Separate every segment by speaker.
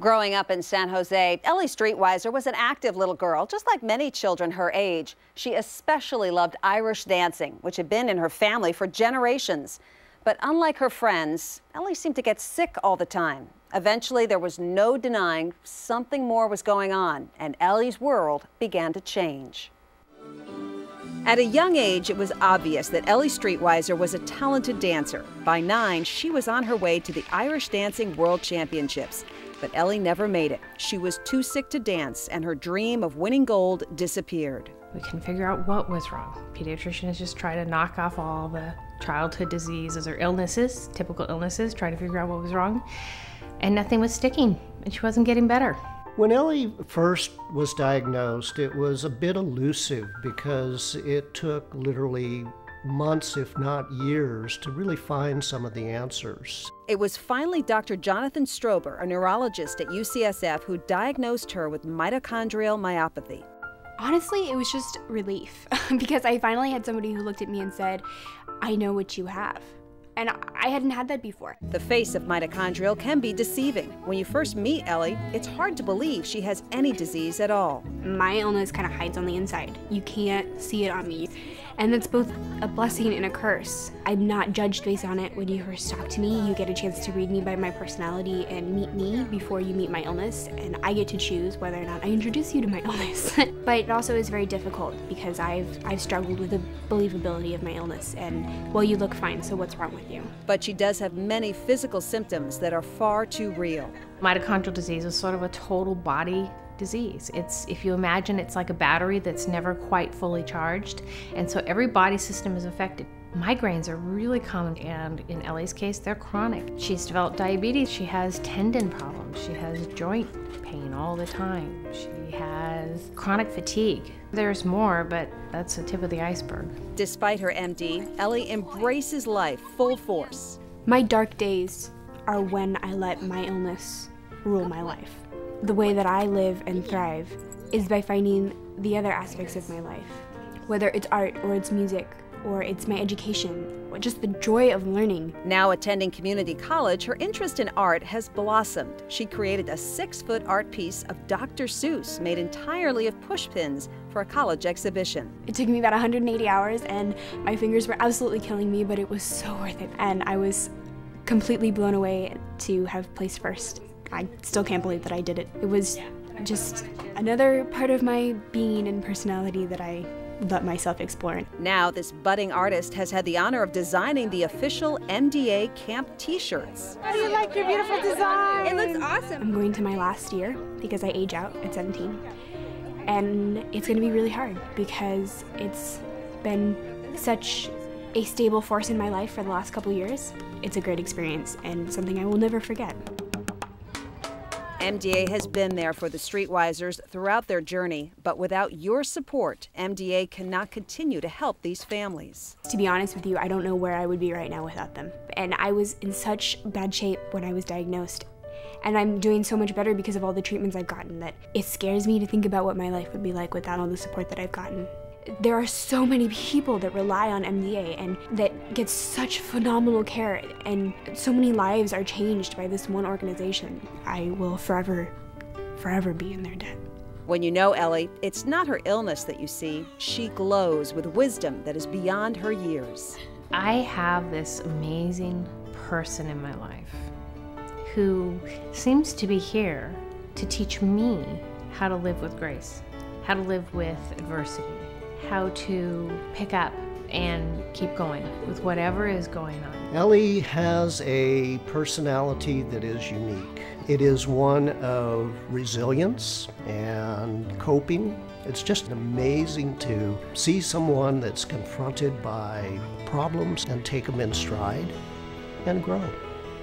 Speaker 1: Growing up in San Jose, Elle Streetweiser was an active little girl, just like many children her age. She especially loved Irish dancing, which had been in her family for generations. But unlike her friends, Elle seemed to get sick all the time. Eventually, there was no denying something more was going on, and Elle's world began to change. At a young age, it was obvious that Elle Streetweiser was a talented dancer. By 9, she was on her way to the Irish Dancing World Championships. But Elle never made it. She was too sick to dance, and her dream of winning gold disappeared.
Speaker 2: We couldn't figure out what was wrong. Pediatricians just try to knock off all the childhood diseases or illnesses, typical illnesses, try to figure out what was wrong. And nothing was sticking, and she wasn't getting better.
Speaker 3: When Elle first was diagnosed, it was a bit elusive because it took literally months, if not years, to really find some of the answers.
Speaker 1: It was finally Dr. Jonathan Strober, a neurologist at UCSF, who diagnosed her with mitochondrial myopathy.
Speaker 4: Honestly, it was just relief because I finally had somebody who looked at me and said, "I know what you have." And I hadn't had that before.
Speaker 1: The face of mitochondrial can be deceiving. When you first meet Elle, it's hard to believe she has any disease at all.
Speaker 4: My illness kind of hides on the inside. You can't see it on me. And that's both a blessing and a curse. I'm not judged based on it. When you first talk to me, you get a chance to read me by my personality and meet me before you meet my illness, and I get to choose whether or not I introduce you to my illness. But it also is very difficult because I've struggled with the believability of my illness, and, well, you look fine, so what's wrong with you?
Speaker 1: But she does have many physical symptoms that are far too real.
Speaker 2: Mitochondrial disease is sort of a total body disease. If you imagine, it's like a battery that's never quite fully charged, and so every body system is affected. Migraines are really common, and in Elle's case, they're chronic. She's developed diabetes, she has tendon problems, she has joint pain all the time, she has chronic fatigue. There's more, but that's the tip of the iceberg.
Speaker 1: Despite her MD, Elle embraces life full force.
Speaker 4: My dark days are when I let my illness rule my life. The way that I live and thrive is by finding the other aspects of my life, whether it's art or it's music or it's my education or just the joy of learning.
Speaker 1: Now attending community college, her interest in art has blossomed. She created a 6-foot art piece of Dr. Seuss made entirely of pushpins for a college exhibition.
Speaker 4: It took me about 180 hours and my fingers were absolutely killing me, but it was so worth it. And I was completely blown away to have placed first. I still can't believe that I did it. It was just another part of my being and personality that I let myself explore.
Speaker 1: Now, this budding artist has had the honor of designing the official MDA camp t-shirts.
Speaker 5: How do you like your beautiful design?
Speaker 4: It looks awesome. I'm going to my last year because I age out at 17. And it's going to be really hard because it's been such a stable force in my life for the last couple years. It's a great experience and something I will never forget.
Speaker 1: MDA has been there for the Streetweisers throughout their journey, but without your support, MDA cannot continue to help these families.
Speaker 4: To be honest with you, I don't know where I would be right now without them. And I was in such bad shape when I was diagnosed. And I'm doing so much better because of all the treatments I've gotten that it scares me to think about what my life would be like without all the support that I've gotten. There are so many people that rely on MDA and that get such phenomenal care, and so many lives are changed by this one organization. I will forever be in their debt.
Speaker 1: When you know Elle, it's not her illness that you see. She glows with wisdom that is beyond her years.
Speaker 2: I have this amazing person in my life who seems to be here to teach me how to live with grace, how to live with adversity, how to pick up and keep going with whatever is going on.
Speaker 3: Elle has a personality that is unique. It is one of resilience and coping. It's just amazing to see someone that's confronted by problems and take them in stride and grow.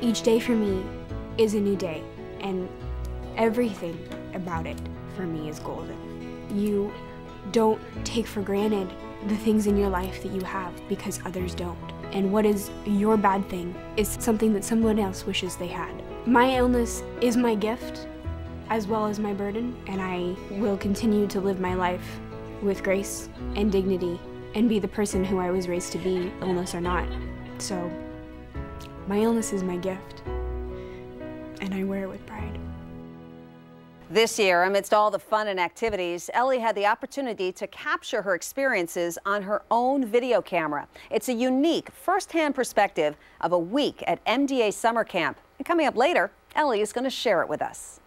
Speaker 4: Each day for me is a new day, and everything about it for me is golden. You don't take for granted the things in your life that you have because others don't. And what is your bad thing is something that someone else wishes they had. My illness is my gift as well as my burden, and I will continue to live my life with grace and dignity and be the person who I was raised to be, illness or not. So my illness is my gift, and I wear it with pride.
Speaker 1: This year, amidst all the fun and activities, Elle had the opportunity to capture her experiences on her own video camera. It's a unique first-hand perspective of a week at MDA summer camp. And coming up later, Elle is going to share it with us.